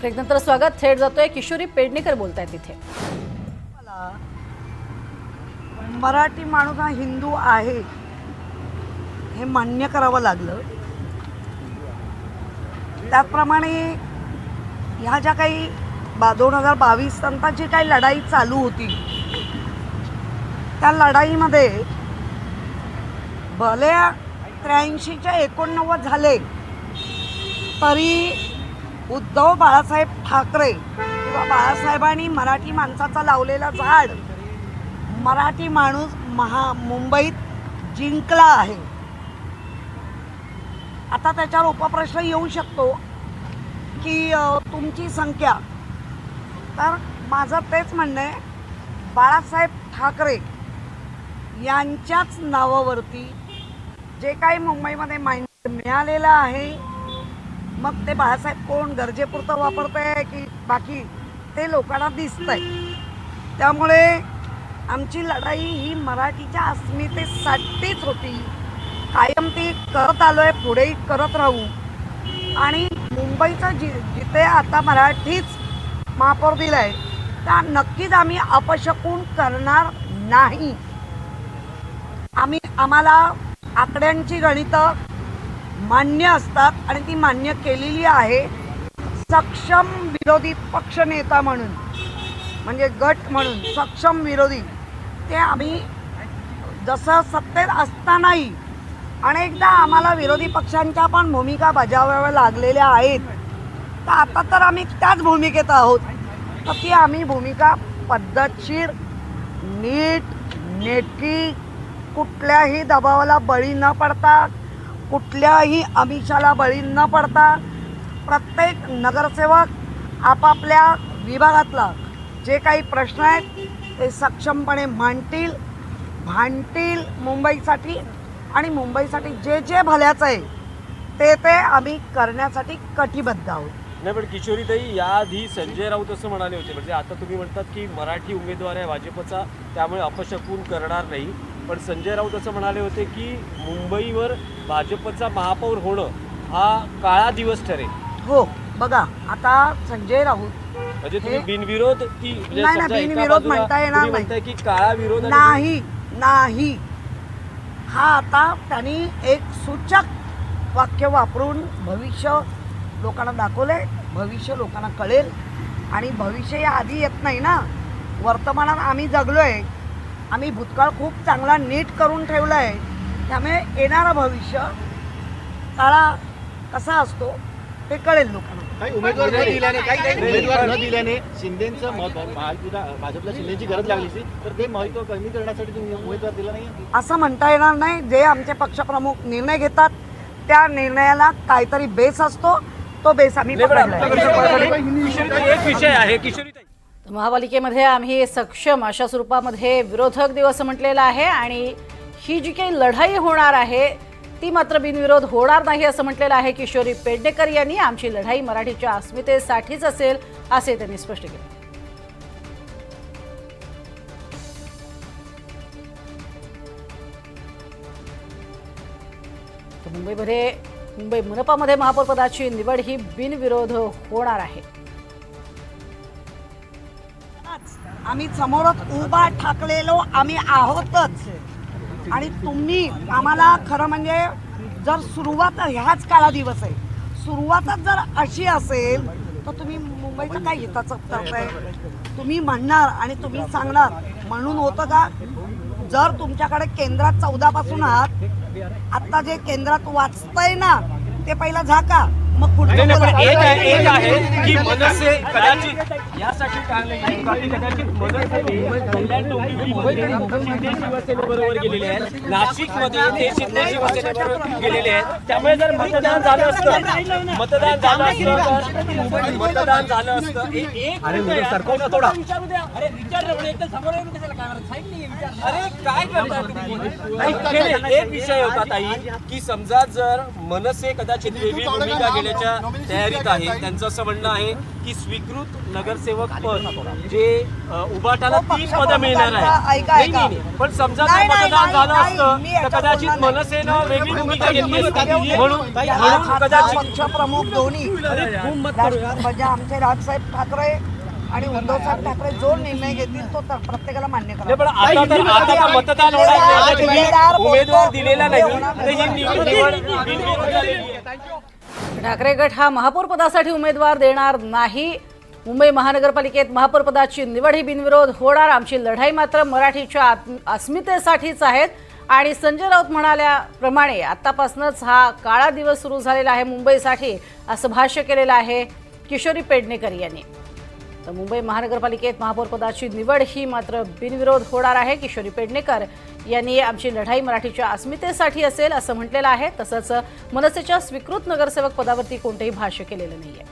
ब्रेकनंतर स्वागत. थेट जातोय किशोरी पेडणेकर बोलतायत तिथे. मराठी माणूस हा हिंदू आहे हे मान्य करावं लागलं. त्याचप्रमाणे ह्या ज्या काही 2022 नंतर जी काही लढाई चालू होती त्या लढाईमध्ये भले 83च्या 89 झाले तरी उद्धव बाळासाहेब ठाकरे किंवा बाळासाहेबांनी मराठी माणसाचा लावलेला झाड मराठी माणूस मुंबईत जिंकला आहे. आता त्याच्यावर उपप्रश्न येऊ शकतो की तुमची संख्या, तर माझं तेच म्हणणं आहे बाळासाहेब ठाकरे यांच्याच नावावरती जे काही मुंबईमध्ये माहिती मिळालेलं आहे, मग ते बाळासाहेब कोण गरजेपुरतं वापरतंय की बाकी ते लोकांना दिसतंय. त्यामुळे आमची लढाई ही मराठीच्या अस्मितेसाठीच होती. कायम ती करत आलोय, पुढेही करत राहू. आणि मुंबईचं जिथे आता मराठीच महापौर दिलाय त्या नक्कीच आम्ही अपशकून करणार नाही. आम्हाला आकड्यांची गणितं मान्य असतात आणि ती मान्य केलेली आहे. सक्षम विरोधी पक्षनेता म्हणून, म्हणजे गट म्हणून सक्षम विरोधी, ते आम्ही जसं सत्तेत असतानाही अनेकदा आम्हाला विरोधी पक्षांच्या पण भूमिका बजावाव्या लागलेल्या आहेत. तर आता तर आम्ही त्याच भूमिकेत आहोत. तर ती आम्ही भूमिका पद्धतशीर, नीट, नेटकी, कुठल्याही दबावाला बळी न पडता, कुठल्याही आमिषाला बळी न पडता प्रत्येक नगरसेवक आपापल्या विभागातला जे काही प्रश्न आहेत ते सक्षमपणे मांडतील, भांडतील मुंबईसाठी. आणि मुंबईसाठी जे जे भल्याचं आहे ते आम्ही करण्यासाठी कटिबद्ध आहोत. नाही, पण किशोरीताई याआधी संजय राऊत असं म्हणाले होते, म्हणजे आता तुम्ही म्हणतात की मराठी उमेदवार आहे भाजपचा त्यामुळे अपशकून करणार नाही, पण संजय राऊत असं म्हणाले होते की मुंबईवर भाजपचा महापौर होणं हा काळा दिवस ठरेल. हो, बघा आता संजय राऊत म्हणजे तुम्ही बिनविरोध की नाही, बिनविरोध म्हणता येणार नाही. म्हणताय की काळा विरोध नाही. हा आता त्यांनी एक सूचक वाक्य वापरून भविष्य लोकांना दाखवलंय. भविष्य लोकांना कळेल आणि भविष्य या आधी येत नाही ना. वर्तमानात आम्ही जगलोय, आम्ही भूतकाळ खूप चांगला नीट करून ठेवला आहे. त्यामुळे येणारं भविष्य काळा कसा असतो ते कळेल लोकांना. काही उमेदवार न दिल्याने शिंदेचं भाजपला शिंदेची गरज लागली होती, तर ते महत्व कमी करण्यासाठी तुम्ही उमेदवार दिला नाही असं म्हणता येणार नाही. जे आमचे पक्षप्रमुख निर्णय घेतात त्या निर्णयाला काहीतरी बेस असतो, तो बेस आम्ही पकडलाय. एक विषय आहे किशोरीताई, महापालिकेमध्ये आम्ही सक्षम अशा स्वरूपामध्ये विरोधक दिवस म्हटलेला आहे आणि ही जी काही लढाई होणार आहे ती मात्र बिनविरोध होणार नाही असं म्हटलेलं आहे किशोरी पेडणेकर यांनी. आमची लढाई मराठीच्या अस्मितेसाठीच असेल असे त्यांनी स्पष्ट केले. मुंबई मनपामध्ये महापौर पदाची निवड ही बिनविरोध होणार आहे. आम्ही समोरच उभा ठाकलेलो आम्ही आहोतच. आणि तुम्ही आम्हाला खरं म्हणजे जर सुरुवात ह्याच काळा दिवस आहे, सुरुवातच जर अशी असेल तर तुम्ही मुंबईचं काय हिताचं करताय? तुम्ही म्हणणार आणि तुम्ही सांगणार म्हणून होतं का? जर तुमच्याकडे केंद्रात 14 पासून आहात, आता जे केंद्रात वाचतंय ना ते पहिलं झाका, मग पुढे एक आहे की मनसे कदाचित यासाठी कदाचित मनसे शिवसेनेबरोबर गेलेले आहेत, नाशिकमध्ये ते शिंदे शिवसेनेबरोबर गेलेले आहेत. त्यामुळे जर मतदान झालं असतं अरे काय करता तुम्ही? एक विषय होता ताई की समजा जर मनसे कदाचित वेगळी भूमिका घेण्याच्या तयारीत आहे. त्यांचं असं म्हणणं आहे की स्वीकृत नगरसेवक पद जे उबाटाला 3 पदं मिळणार आहे. नाही, पण समजा जर मतदान झालं असतं तर कदाचित मनसेनं वेगळी भूमिका घेतली असती. म्हणून कदाचित पक्षप्रमुख दोन्ही म्हणजे आमचे राजसाहेब ठाकरे आणि उद्धवसाहेब ठाकरे जो निर्णय घेतील तो तर प्रत्येकाला मान्य नाही, पण करा. आता तर मतदान होणार नाही. तुम्ही उमेदवार दिलेला नाही तर ही निवड बिनविरोध झालेली आहे. ठाकरे गट हा महापौर पदासाठी उमेदवार देणार नाही. मुंबई महानगरपालिकेत महापौर पदाची निवड ही बिनविरोध होणार. आमची लढाई मात्र मराठीच्या अस्मितेसाठीच आहेत. आणि संजय राऊत म्हणाल्याप्रमाणे आतापासूनच हा काळा दिवस सुरू झालेला आहे मुंबईसाठी, असं भाष्य केलेलं आहे किशोरी पेडणेकर यांनी. तर मुंबई महानगरपालिकेत महापौर पदाची निवड ही मात्र बिनविरोध होणार आहे. किशोरी पेडणेकर यांनी आमची लढाई मराठीच्या अस्मितेसाठी असेल असं म्हटलेलं आहे. तसंच मनसेच्या स्वीकृत नगरसेवक पदावरती कोणतेही भाष्य केलेलं नाहीये.